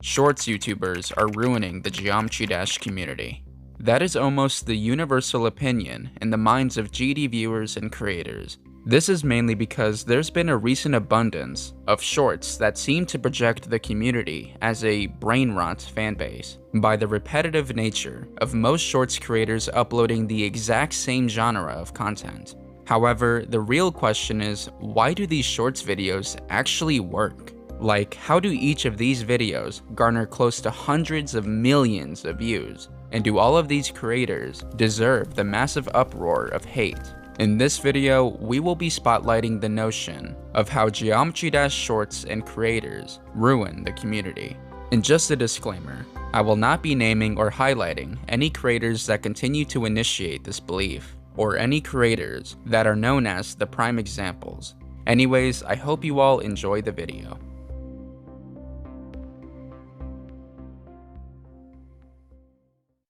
shorts YouTubers are ruining the Geometry Dash community. That is almost the universal opinion in the minds of GD viewers and creators. This is mainly because there's been a recent abundance of shorts that seem to project the community as a brain rot fanbase by the repetitive nature of most shorts creators uploading the exact same genre of content. However, the real question is, why do these shorts videos actually work? Like, how do each of these videos garner close to hundreds of millions of views? And do all of these creators deserve the massive uproar of hate? In this video, we will be spotlighting the notion of how Geometry Dash shorts and creators ruin the community. And just a disclaimer, I will not be naming or highlighting any creators that continue to initiate this belief, or any creators that are known as the prime examples. Anyways, I hope you all enjoy the video.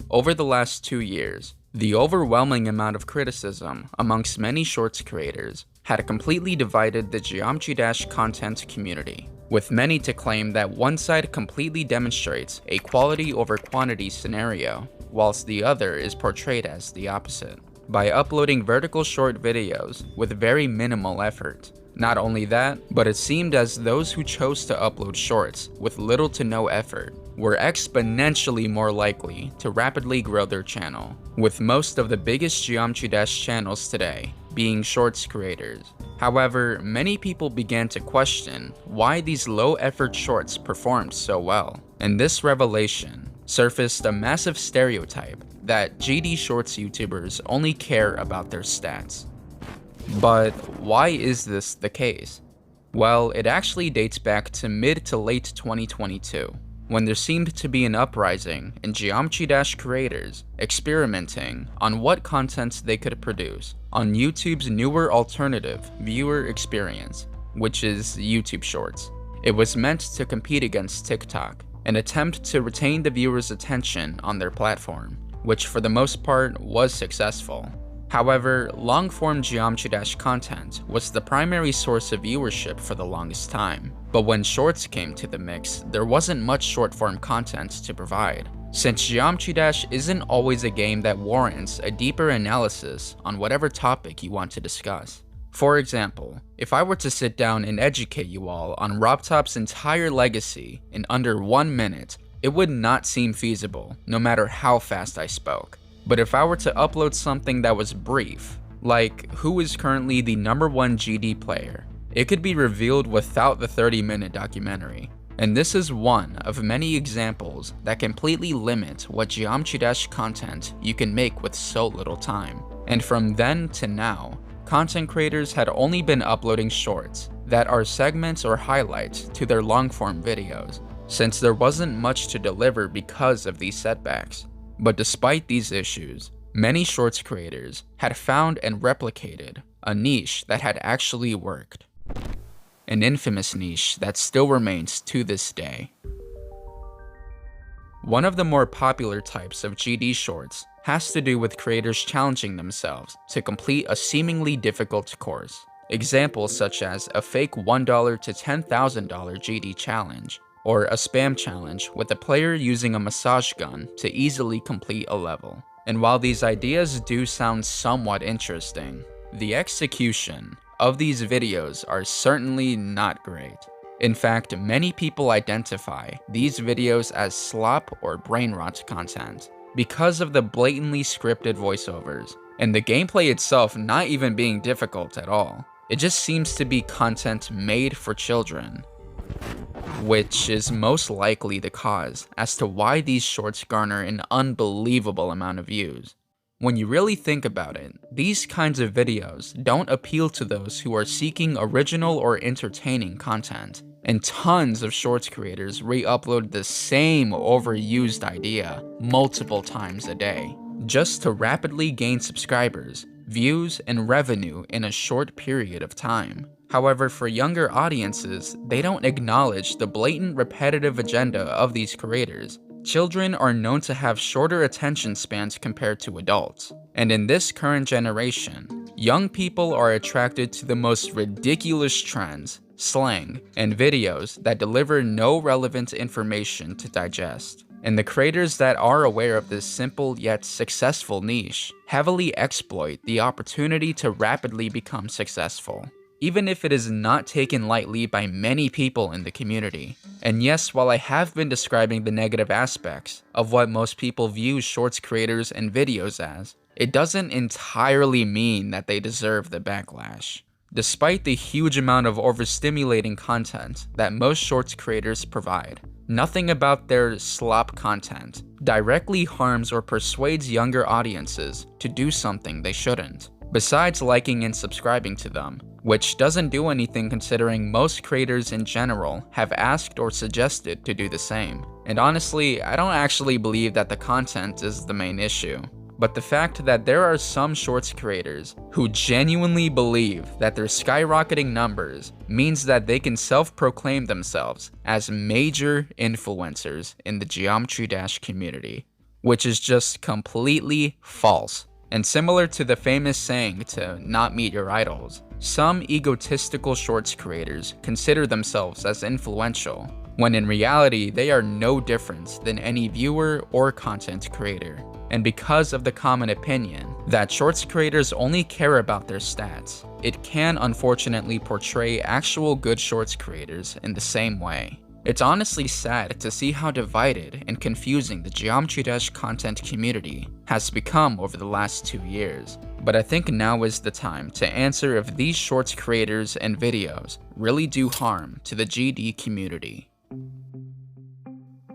Over the last 2 years, the overwhelming amount of criticism amongst many shorts creators had completely divided the Geometry Dash content community, with many to claim that one side completely demonstrates a quality over quantity scenario, whilst the other is portrayed as the opposite, by uploading vertical short videos with very minimal effort. Not only that, but it seemed as those who chose to upload shorts with little to no effort were exponentially more likely to rapidly grow their channel, with most of the biggest Geometry Dash channels today being shorts creators. However, many people began to question why these low-effort shorts performed so well, and this revelation surfaced a massive stereotype that GD shorts YouTubers only care about their stats. But why is this the case? Well, it actually dates back to mid to late 2022, when there seemed to be an uprising in Geometry Dash creators experimenting on what content they could produce on YouTube's newer alternative viewer experience, which is YouTube Shorts. It was meant to compete against TikTok, an attempt to retain the viewer's attention on their platform, which for the most part was successful. However, long-form Geometry Dash content was the primary source of viewership for the longest time, but when shorts came to the mix, there wasn't much short-form content to provide, since Geometry Dash isn't always a game that warrants a deeper analysis on whatever topic you want to discuss. For example, if I were to sit down and educate you all on RobTop's entire legacy in under 1 minute, it would not seem feasible, no matter how fast I spoke. But if I were to upload something that was brief, like who is currently the #1 GD player, it could be revealed without the 30-minute documentary. And this is one of many examples that completely limit what Geometry Dash content you can make with so little time. And from then to now, content creators had only been uploading shorts that are segments or highlights to their long-form videos, since there wasn't much to deliver because of these setbacks. But despite these issues, many shorts creators had found and replicated a niche that had actually worked. An infamous niche that still remains to this day. One of the more popular types of GD shorts has to do with creators challenging themselves to complete a seemingly difficult course. Examples such as a fake $1 to $10,000 GD challenge, or a spam challenge with a player using a massage gun to easily complete a level. And while these ideas do sound somewhat interesting, the execution of these videos are certainly not great. In fact, many people identify these videos as slop or brain rot content because of the blatantly scripted voiceovers, and the gameplay itself not even being difficult at all. It just seems to be content made for children, which is most likely the cause as to why these shorts garner an unbelievable amount of views. When you really think about it, these kinds of videos don't appeal to those who are seeking original or entertaining content, and tons of shorts creators re-upload the same overused idea multiple times a day, just to rapidly gain subscribers, views, and revenue in a short period of time. However, for younger audiences, they don't acknowledge the blatant repetitive agenda of these creators. Children are known to have shorter attention spans compared to adults, and in this current generation, young people are attracted to the most ridiculous trends slang, and videos that deliver no relevant information to digest. And the creators that are aware of this simple yet successful niche heavily exploit the opportunity to rapidly become successful, even if it is not taken lightly by many people in the community. And yes, while I have been describing the negative aspects of what most people view shorts creators and videos as, it doesn't entirely mean that they deserve the backlash. Despite the huge amount of overstimulating content that most shorts creators provide, nothing about their slop content directly harms or persuades younger audiences to do something they shouldn't, besides liking and subscribing to them, which doesn't do anything considering most creators in general have asked or suggested to do the same. And honestly, I don't actually believe that the content is the main issue, but the fact that there are some shorts creators who genuinely believe that their skyrocketing numbers means that they can self-proclaim themselves as major influencers in the Geometry Dash community, which is just completely false. And similar to the famous saying to not meet your idols, some egotistical shorts creators consider themselves as influential, when in reality they are no different than any viewer or content creator. And because of the common opinion that shorts creators only care about their stats, it can unfortunately portray actual good shorts creators in the same way. It's honestly sad to see how divided and confusing the Geometry Dash content community has become over the last 2 years, but I think now is the time to answer if these shorts creators and videos really do harm to the GD community.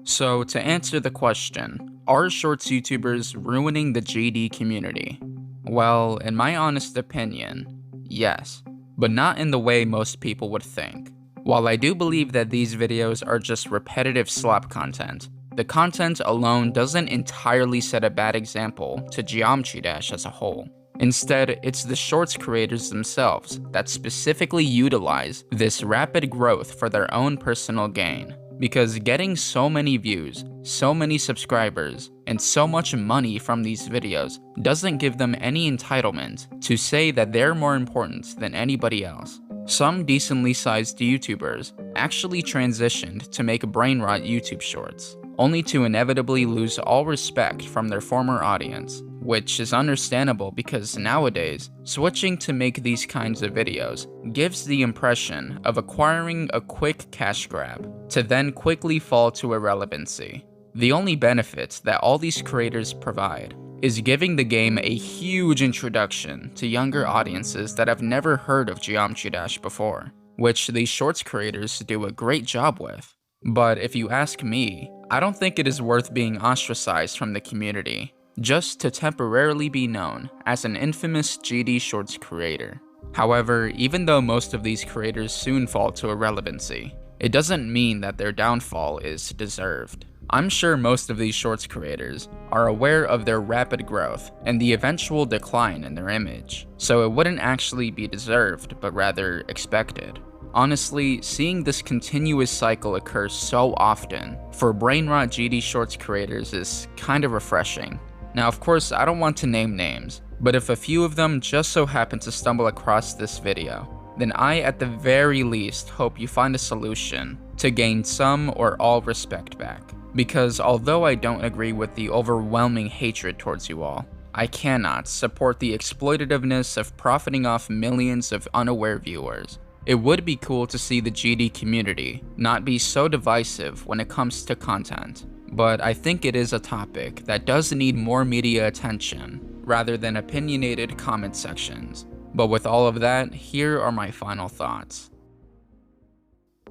So to answer the question, are shorts YouTubers ruining the GD community? Well, in my honest opinion, yes, but not in the way most people would think. While I do believe that these videos are just repetitive slop content, the content alone doesn't entirely set a bad example to Geometry Dash as a whole. Instead, it's the shorts creators themselves that specifically utilize this rapid growth for their own personal gain. Because getting so many views, so many subscribers, and so much money from these videos doesn't give them any entitlement to say that they're more important than anybody else. Some decently sized YouTubers actually transitioned to make brain rot YouTube shorts, only to inevitably lose all respect from their former audience, which is understandable because nowadays, switching to make these kinds of videos gives the impression of acquiring a quick cash grab, to then quickly fall to irrelevancy. The only benefit that all these creators provide is giving the game a huge introduction to younger audiences that have never heard of Geometry Dash before, which these shorts creators do a great job with. But if you ask me, I don't think it is worth being ostracized from the community just to temporarily be known as an infamous GD shorts creator. However, even though most of these creators soon fall to irrelevancy, it doesn't mean that their downfall is deserved. I'm sure most of these shorts creators are aware of their rapid growth and the eventual decline in their image, so it wouldn't actually be deserved, but rather expected. Honestly, seeing this continuous cycle occur so often for brain rot GD shorts creators is kind of refreshing. Now, of course, I don't want to name names, but if a few of them just so happen to stumble across this video, then I at the very least hope you find a solution to gain some or all respect back. Because although I don't agree with the overwhelming hatred towards you all, I cannot support the exploitativeness of profiting off millions of unaware viewers. It would be cool to see the GD community not be so divisive when it comes to content, but I think it is a topic that does need more media attention rather than opinionated comment sections. But with all of that, here are my final thoughts.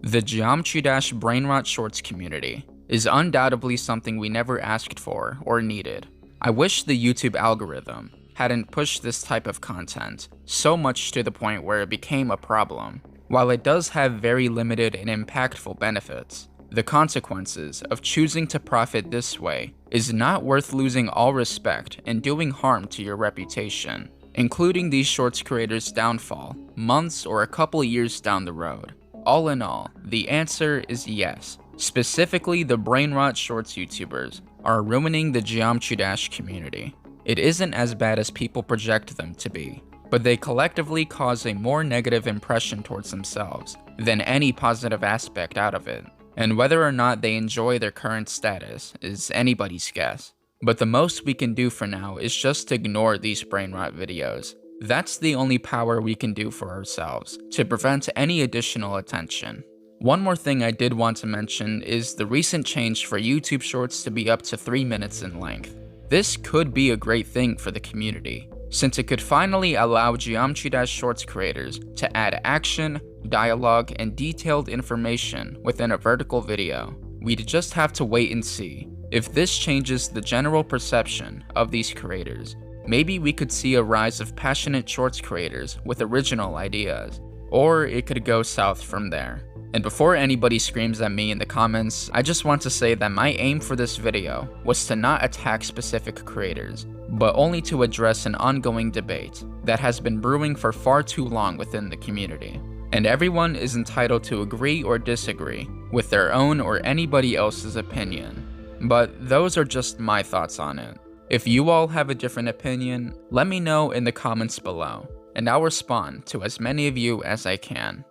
The Geometry Dash brain rot shorts community is undoubtedly something we never asked for or needed. I wish the YouTube algorithm hadn't pushed this type of content so much to the point where it became a problem. While it does have very limited and impactful benefits, the consequences of choosing to profit this way is not worth losing all respect and doing harm to your reputation, including these shorts creators' downfall months or a couple years down the road. All in all, the answer is yes. Specifically, the brain rot shorts YouTubers are ruining the Geometry Dash community. It isn't as bad as people project them to be. but they collectively cause a more negative impression towards themselves than any positive aspect out of it. And whether or not they enjoy their current status is anybody's guess. But the most we can do for now is just ignore these brain rot videos. That's the only power we can do for ourselves to prevent any additional attention. One more thing I did want to mention is the recent change for YouTube Shorts to be up to 3 minutes in length. This could be a great thing for the community, since it could finally allow Geometry Dash Shorts creators to add action, dialogue, and detailed information within a vertical video. We'd just have to wait and see. If this changes the general perception of these creators, maybe we could see a rise of passionate shorts creators with original ideas, or it could go south from there. And before anybody screams at me in the comments, I just want to say that my aim for this video was to not attack specific creators, but only to address an ongoing debate that has been brewing for far too long within the community. And everyone is entitled to agree or disagree with their own or anybody else's opinion. But those are just my thoughts on it. If you all have a different opinion, let me know in the comments below, and I'll respond to as many of you as I can.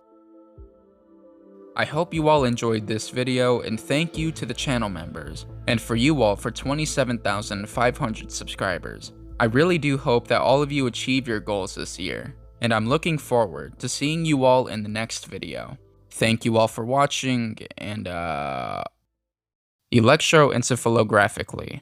I hope you all enjoyed this video, and thank you to the channel members, and for you all for 27,500 subscribers. I really do hope that all of you achieve your goals this year, and I'm looking forward to seeing you all in the next video. Thank you all for watching, and electroencephalographically.